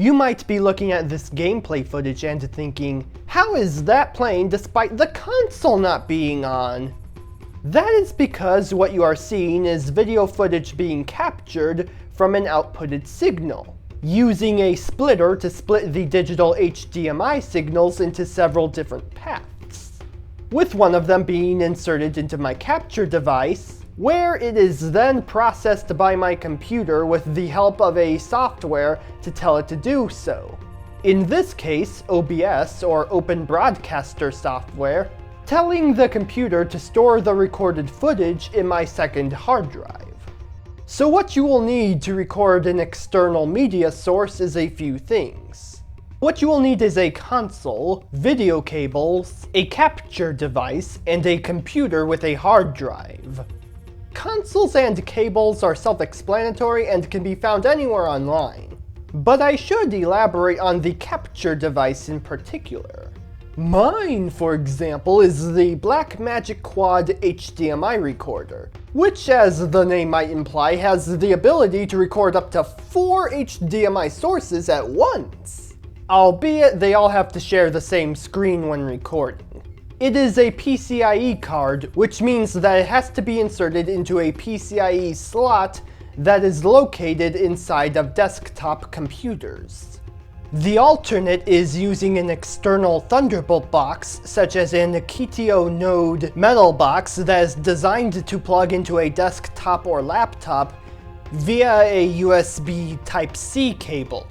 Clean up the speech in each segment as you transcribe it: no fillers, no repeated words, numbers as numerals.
You might be looking at this gameplay footage and thinking, how is that playing despite the console not being on? That is because what you are seeing is video footage being captured from an outputted signal, using a splitter to split the digital HDMI signals into several different paths, with one of them being inserted into my capture device, where it is then processed by my computer with the help of a software to tell it to do so. In this case, OBS, or Open Broadcaster software, telling the computer to store the recorded footage in my second hard drive. So what you will need to record an external media source is a few things. What you will need is a console, video cables, a capture device, and a computer with a hard drive. Consoles and cables are self-explanatory and can be found anywhere online, but I should elaborate on the capture device in particular. Mine, for example, is the Blackmagic Quad HDMI recorder, which, as the name might imply, has the ability to record up to 4 HDMI sources at once, albeit they all have to share the same screen when recording. It is a PCIe card, which means that it has to be inserted into a PCIe slot that is located inside of desktop computers. The alternate is using an external Thunderbolt box, such as an Akitio Node metal box that is designed to plug into a desktop or laptop via a USB Type-C cable.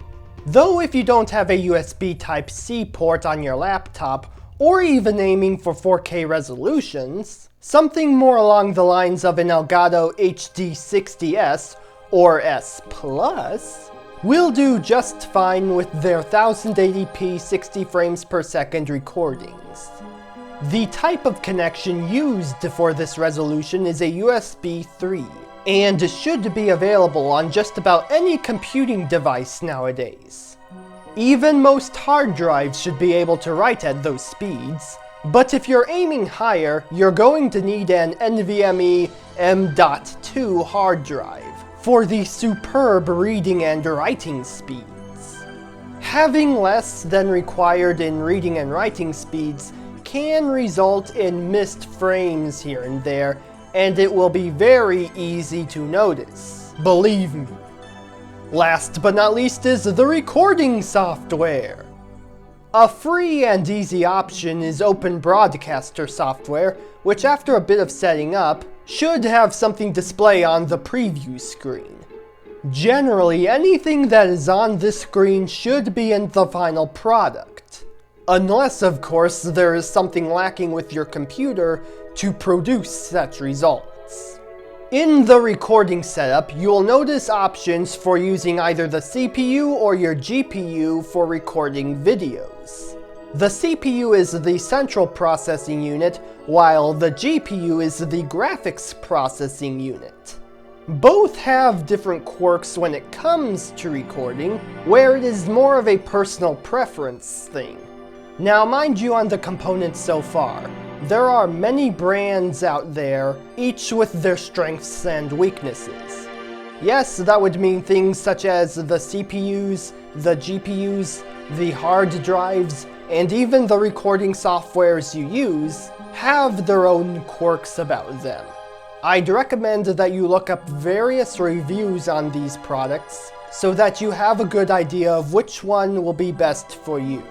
Though if you don't have a USB Type-C port on your laptop, or even aiming for 4K resolutions, something more along the lines of an Elgato HD60S or S Plus will do just fine with their 1080p 60 frames per second recordings. The type of connection used for this resolution is a USB 3, and should be available on just about any computing device nowadays. Even most hard drives should be able to write at those speeds, but if you're aiming higher, you're going to need an NVMe M.2 hard drive for the superb reading and writing speeds. Having less than required in reading and writing speeds can result in missed frames here and there, and it will be very easy to notice, believe me. Last but not least is the recording software. A free and easy option is Open Broadcaster software, which after a bit of setting up, should have something display on the preview screen. Generally, anything that is on this screen should be in the final product. Unless, of course, there is something lacking with your computer to produce such results. In the recording setup, you'll notice options for using either the CPU or your GPU for recording videos. The CPU is the central processing unit, while the GPU is the graphics processing unit. Both have different quirks when it comes to recording, where it is more of a personal preference thing. Now mind you on the components so far, there are many brands out there, each with their strengths and weaknesses. Yes, that would mean things such as the CPUs, the GPUs, the hard drives, and even the recording softwares you use have their own quirks about them. I'd recommend that you look up various reviews on these products so that you have a good idea of which one will be best for you.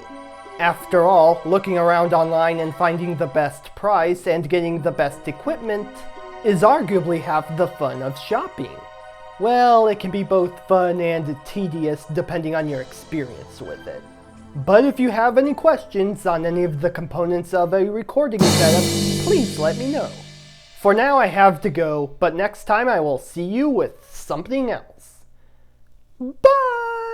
After all, looking around online and finding the best price and getting the best equipment is arguably half the fun of shopping. Well, it can be both fun and tedious depending on your experience with it. But if you have any questions on any of the components of a recording setup, please let me know. For now I have to go, but next time I will see you with something else. Bye!